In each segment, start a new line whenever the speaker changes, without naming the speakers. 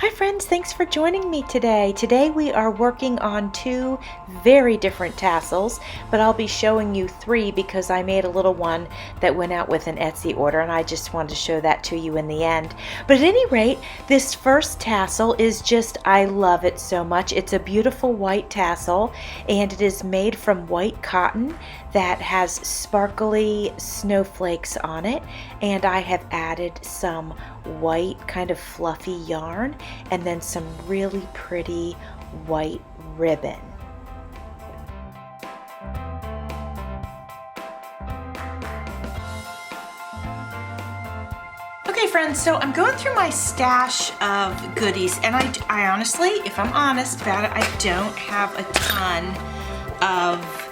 Hi friends, thanks for joining me today. Today we are working on two very different tassels, but I'll be showing you three because I made a little one that went out with an Etsy order and I just wanted to show that to you in the end. But at any rate, this first tassel is just, I love it so much. It's a beautiful white tassel and it is made from white cotton that has sparkly snowflakes on it, and I have added some white kind of fluffy yarn and then some really pretty white ribbon. Okay friends, so I'm going through my stash of goodies, and I honestly, if I'm honest about it, I don't have a ton of,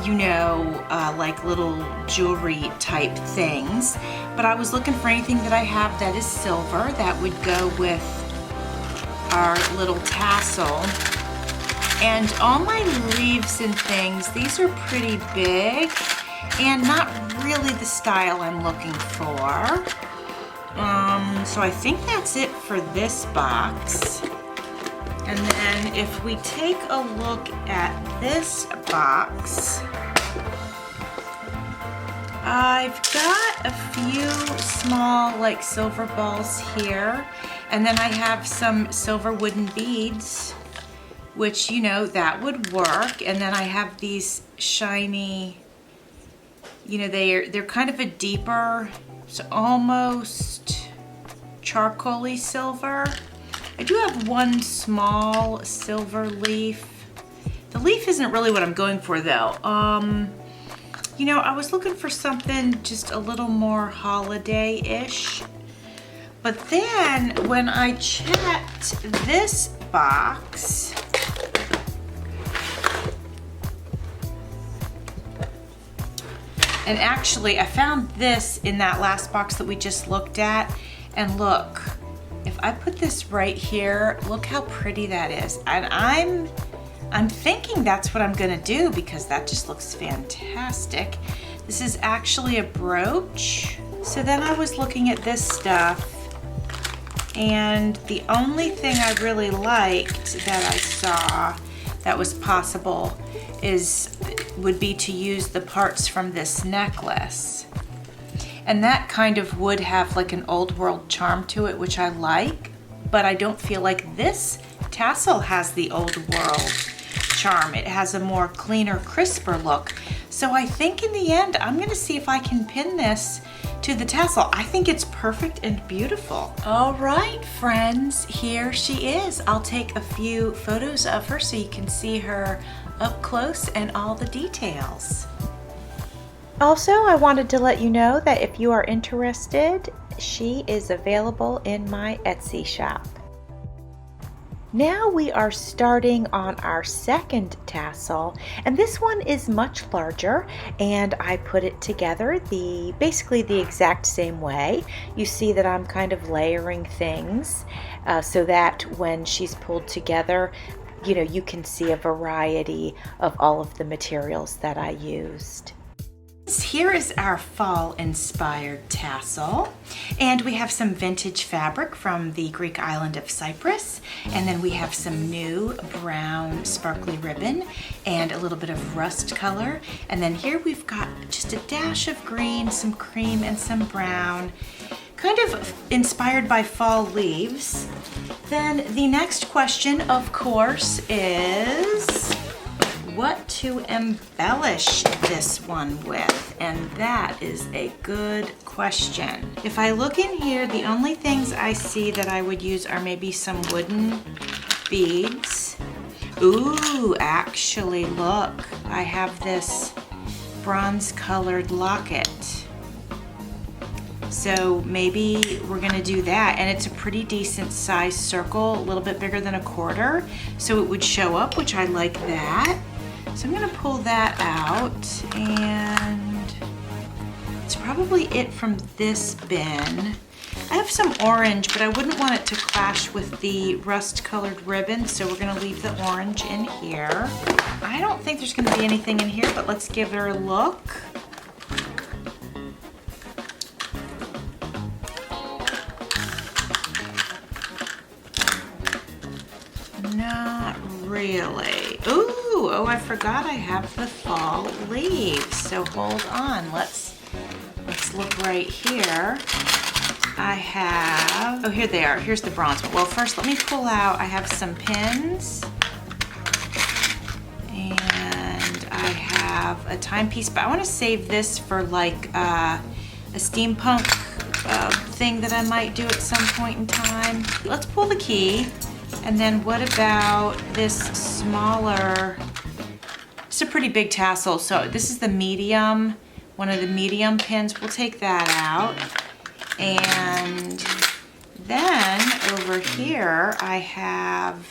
you know, like little jewelry type things, but I was looking for anything that I have that is silver that would go with our little tassel. And all my leaves and things, these are pretty big and not really the style I'm looking for. So I think that's it for this box. And then if we take a look at this box, I've got a few small like silver balls here, and then I have some silver wooden beads, which, you know, that would work. And then I have these shiny, you know, they're kind of a deeper, so almost charcoaly silver. I do have one small silver leaf. The leaf isn't really what I'm going for though. You know, I was looking for something just a little more holiday-ish. But then when I checked this box, and actually I found this in that last box that we just looked at, and look, if I put this right here, look how pretty that is. And I'm thinking that's what I'm gonna do because that just looks fantastic. This is actually a brooch. So then I was looking at this stuff, and the only thing I really liked that I saw that was possible would be to use the parts from this necklace. And that kind of would have like an old world charm to it, which I like, but I don't feel like this tassel has the old world charm. It has a more cleaner, crisper look. So I think in the end, I'm gonna see if I can pin this to the tassel. I think it's perfect and beautiful. All right, friends, here she is. I'll take a few photos of her so you can see her up close and all the details. Also, I wanted to let you know that if you are interested, she is available in my Etsy shop. Now we are starting on our second tassel, and this one is much larger, and I put it together basically the exact same way. You see that I'm kind of layering things so that when she's pulled together, you know, you can see a variety of all of the materials that I used. Here is our fall inspired tassel, and we have some vintage fabric from the Greek island of Cyprus, and then we have some new brown sparkly ribbon and a little bit of rust color, and then here we've got just a dash of green, some cream, and some brown, kind of inspired by fall leaves. Then the next question, of course, is what to embellish this one with, and that is a good question. If I look in here, the only things I see that I would use are maybe some wooden beads. Ooh, actually look, I have this bronze colored locket. So maybe we're gonna do that, and it's a pretty decent size circle, a little bit bigger than a quarter, so it would show up, which I like that. So I'm gonna pull that out, and it's probably it from this bin. I have some orange, but I wouldn't want it to clash with the rust colored ribbon, so we're gonna leave the orange in here. I don't think there's gonna be anything in here, but let's give her a look. Not really. Ooh, oh, I forgot I have the fall leaves. So hold on, let's look right here. I have, oh, here they are. Here's the bronze one. Well, first let me pull out, I have some pins. And I have a timepiece, but I want to save this for like a steampunk thing that I might do at some point in time. Let's pull the key. And then what about this smaller, it's a pretty big tassel. So this is the medium, one of the medium pins. We'll take that out. And then over here, I have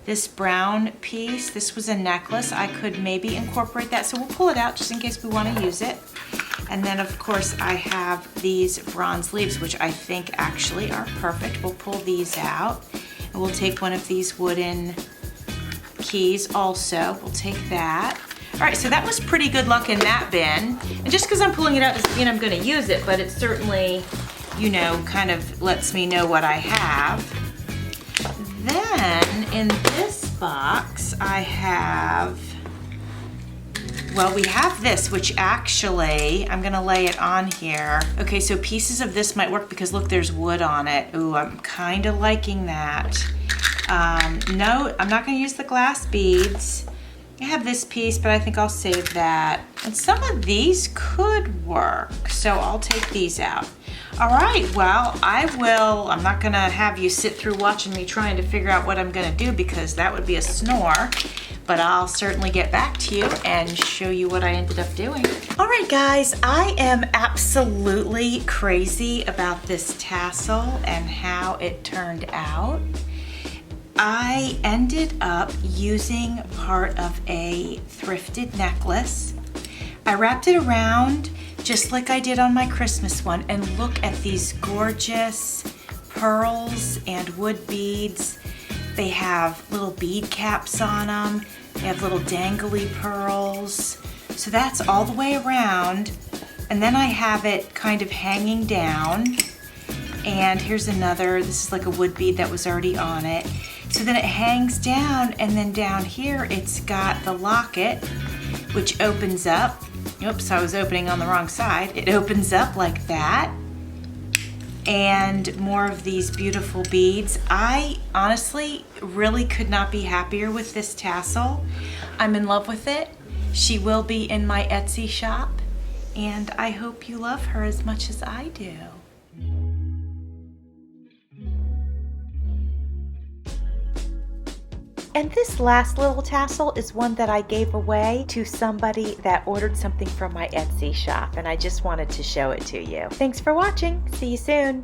this brown piece. This was a necklace. I could maybe incorporate that. So we'll pull it out just in case we want to use it. And then of course I have these bronze leaves, which I think actually are perfect. We'll pull these out. And we'll take one of these wooden keys also. We'll take that. All right, so that was pretty good luck in that bin. And just because I'm pulling it out doesn't mean I'm gonna use it, but it certainly, you know, kind of lets me know what I have. Then in this box, I have, well, we have this, which actually, I'm gonna lay it on here. Okay, so pieces of this might work because look, there's wood on it. Ooh, I'm kind of liking that. No, I'm not gonna use the glass beads. I have this piece, but I think I'll save that. And some of these could work, so I'll take these out. All right, well, I'm not gonna have you sit through watching me trying to figure out what I'm gonna do because that would be a snore, but I'll certainly get back to you and show you what I ended up doing. All right, guys, I am absolutely crazy about this tassel and how it turned out. I ended up using part of a thrifted necklace. I wrapped it around just like I did on my Christmas one, and look at these gorgeous pearls and wood beads. They have little bead caps on them. They have little dangly pearls. So that's all the way around. And then I have it kind of hanging down. And here's another, this is like a wood bead that was already on it. So then it hangs down, and then down here it's got the locket, which opens up. Oops, I was opening on the wrong side. It opens up like that. And more of these beautiful beads. I honestly really could not be happier with this tassel. I'm in love with it. She will be in my Etsy shop, and I hope you love her as much as I do. And this last little tassel is one that I gave away to somebody that ordered something from my Etsy shop, and I just wanted to show it to you. Thanks for watching. See you soon.